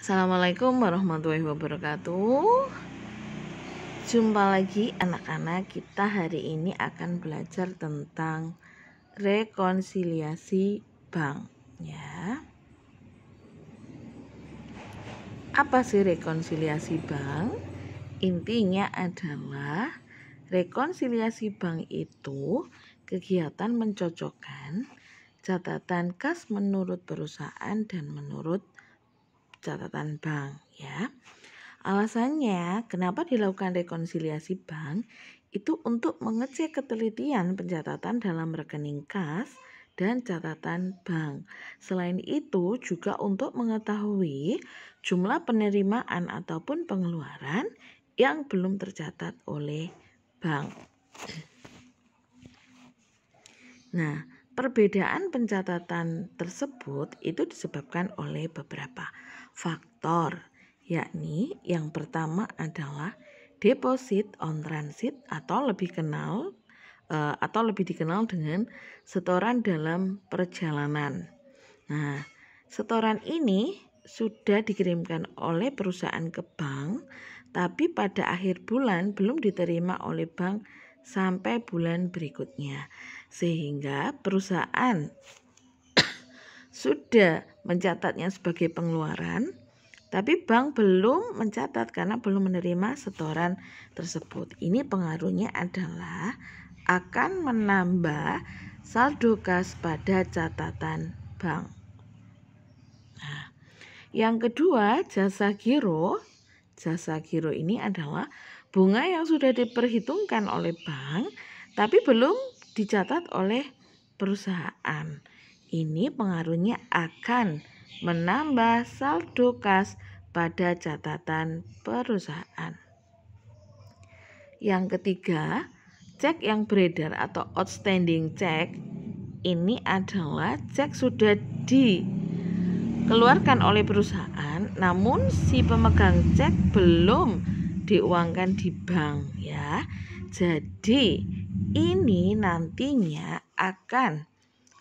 Assalamualaikum warahmatullahi wabarakatuh. Jumpa lagi anak-anak, kita hari ini akan belajar tentang rekonsiliasi bank ya. Apa sih rekonsiliasi bank? Intinya adalah rekonsiliasi bank itu kegiatan mencocokkan catatan kas menurut perusahaan dan menurut catatan bank ya. Alasannya kenapa dilakukan rekonsiliasi bank itu untuk mengecek ketelitian pencatatan dalam rekening kas dan catatan bank. Selain itu juga untuk mengetahui jumlah penerimaan ataupun pengeluaran yang belum tercatat oleh bank. Nah, perbedaan pencatatan tersebut itu disebabkan oleh beberapa faktor, yakni yang pertama adalah deposit on transit atau lebih dikenal dengan setoran dalam perjalanan. Nah, setoran ini sudah dikirimkan oleh perusahaan ke bank, tapi pada akhir bulan belum diterima oleh bank sampai bulan berikutnya. Sehingga perusahaan sudah mencatatnya sebagai pengeluaran, tapi bank belum mencatat karena belum menerima setoran tersebut. Ini pengaruhnya adalah akan menambah saldo kas pada catatan bank. Nah, yang kedua, jasa giro. Jasa giro ini adalah bunga yang sudah diperhitungkan oleh bank tapi belum dicatat oleh perusahaan. Ini pengaruhnya akan menambah saldo kas pada catatan perusahaan. Yang ketiga, cek yang beredar atau outstanding check ini adalah cek sudah dikeluarkan oleh perusahaan, namun si pemegang cek belum diuangkan di bank ya. Jadi ini nantinya akan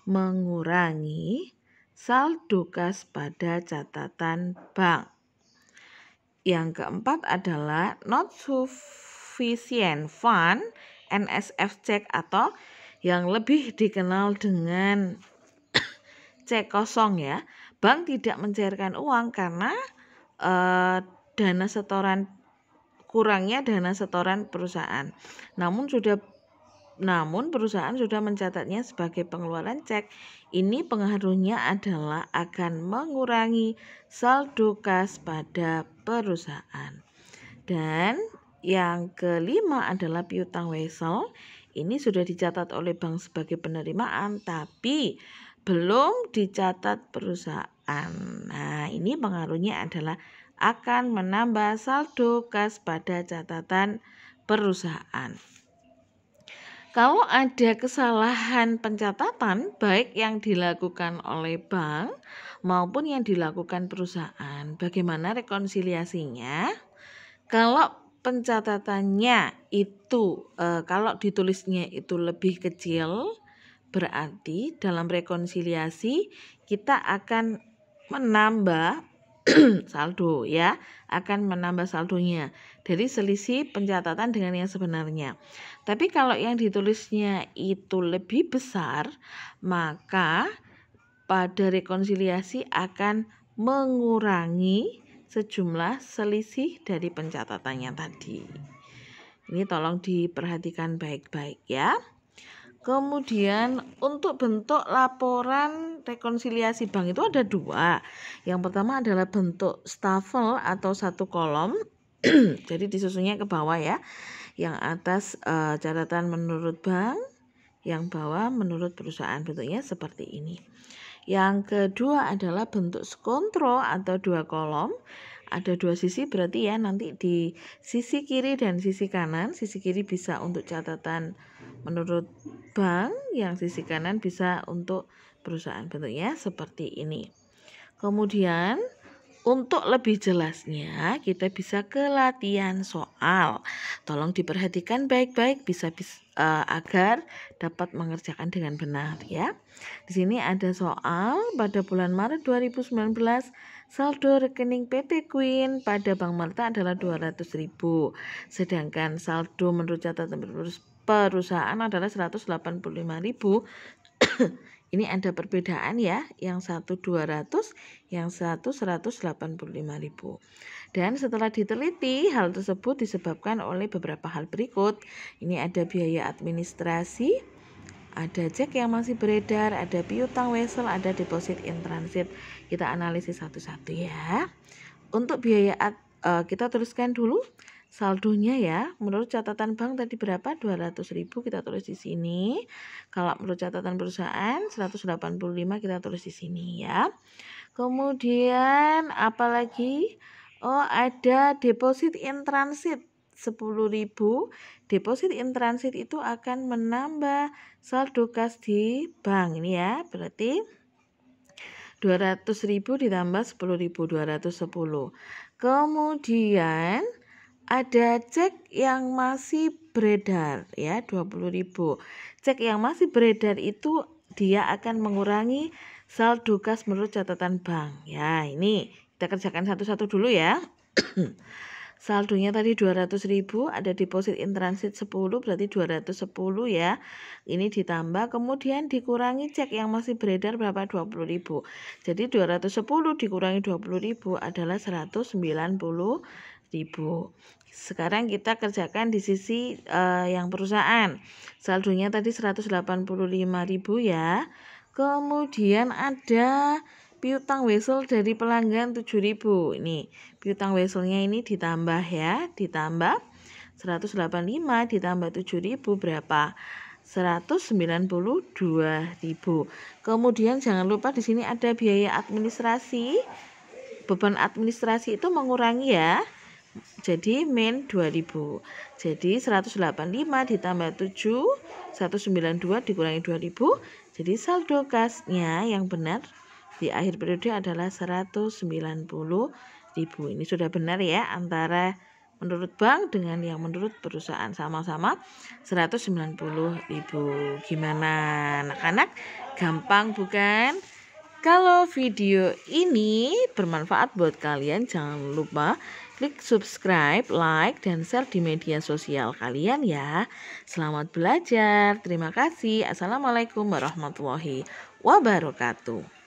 mengurangi saldo kas pada catatan bank. Yang keempat adalah not sufficient fund NSF check atau yang lebih dikenal dengan cek kosong ya. Bank tidak mencairkan uang karena kurangnya dana setoran perusahaan. Namun perusahaan sudah mencatatnya sebagai pengeluaran cek. Ini pengaruhnya adalah akan mengurangi saldo kas pada perusahaan. Dan yang kelima adalah piutang wesel. Ini sudah dicatat oleh bank sebagai penerimaan tapi belum dicatat perusahaan. Nah, ini pengaruhnya adalah akan menambah saldo kas pada catatan perusahaan. Kalau ada kesalahan pencatatan baik yang dilakukan oleh bank maupun yang dilakukan perusahaan, bagaimana rekonsiliasinya? Kalau pencatatannya itu kalau ditulisnya itu lebih kecil, berarti dalam rekonsiliasi kita akan menambah saldo ya, akan menambah saldonya dari selisih pencatatan dengan yang sebenarnya. Tapi kalau yang ditulisnya itu lebih besar, maka pada rekonsiliasi akan mengurangi sejumlah selisih dari pencatatannya tadi. Ini tolong diperhatikan baik-baik ya. Kemudian untuk bentuk laporan rekonsiliasi bank itu ada dua. Yang pertama adalah bentuk stafel atau satu kolom. Jadi disusunnya ke bawah ya. Yang atas catatan menurut bank, yang bawah menurut perusahaan. Bentuknya seperti ini. Yang kedua adalah bentuk skontro atau dua kolom. Ada dua sisi berarti ya, nanti di sisi kiri dan sisi kanan. Sisi kiri bisa untuk catatan menurut bank, yang sisi kanan bisa untuk perusahaan. Bentuknya seperti ini. Kemudian Untuk lebih jelasnya, kita bisa ke latihan soal. Tolong diperhatikan baik-baik agar dapat mengerjakan dengan benar ya. Di sini ada soal pada bulan Maret 2019, saldo rekening PT Queen pada Bank Marta adalah 200.000. Sedangkan saldo menurut catatan perusahaan adalah 185.000. Ini ada perbedaan ya, yang satu 200, yang satu 185.000. Dan setelah diteliti, hal tersebut disebabkan oleh beberapa hal berikut. Ini ada biaya administrasi, ada cek yang masih beredar, ada piutang wesel, ada deposit in transit. Kita analisis satu-satu ya. Untuk biaya kita tuliskan dulu saldonya ya. Menurut catatan bank tadi berapa? 200.000 kita tulis di sini. Kalau menurut catatan perusahaan 185 kita tulis di sini ya. Kemudian apalagi? Oh, ada deposit in transit 10.000. Deposit in transit itu akan menambah saldo kas di bank ini ya. Berarti 200.000 ditambah 10.000, 210. Kemudian ada cek yang masih beredar ya, 20.000. Cek yang masih beredar itu dia akan mengurangi saldo kas menurut catatan bank. Ya, ini kita kerjakan satu-satu dulu ya. Saldonya tadi 200.000, ada deposit in transit 10, berarti 210 ya. Ini ditambah, kemudian dikurangi cek yang masih beredar berapa? 20.000. Jadi 210 dikurangi 20.000 adalah 190.000. Sekarang kita kerjakan di sisi yang perusahaan. Saldonya tadi 185.000 ya. Kemudian ada piutang wesel dari pelanggan 7.000. Ini piutang weselnya ini ditambah ya, ditambah 185 ditambah 7.000 berapa? 192.000. Kemudian jangan lupa di sini ada biaya administrasi. Beban administrasi itu mengurangi ya. Jadi min 2.000. Jadi 185 ditambah 7, 192 dikurangi 2.000. Jadi saldo kasnya yang benar di akhir periode adalah 190.000. Ini sudah benar ya, antara menurut bank dengan yang menurut perusahaan sama-sama 190.000. Gimana anak-anak? Gampang bukan? Kalau video ini bermanfaat buat kalian, jangan lupa klik subscribe, like, dan share di media sosial kalian ya. Selamat belajar. Terima kasih. Assalamualaikum warahmatullahi wabarakatuh.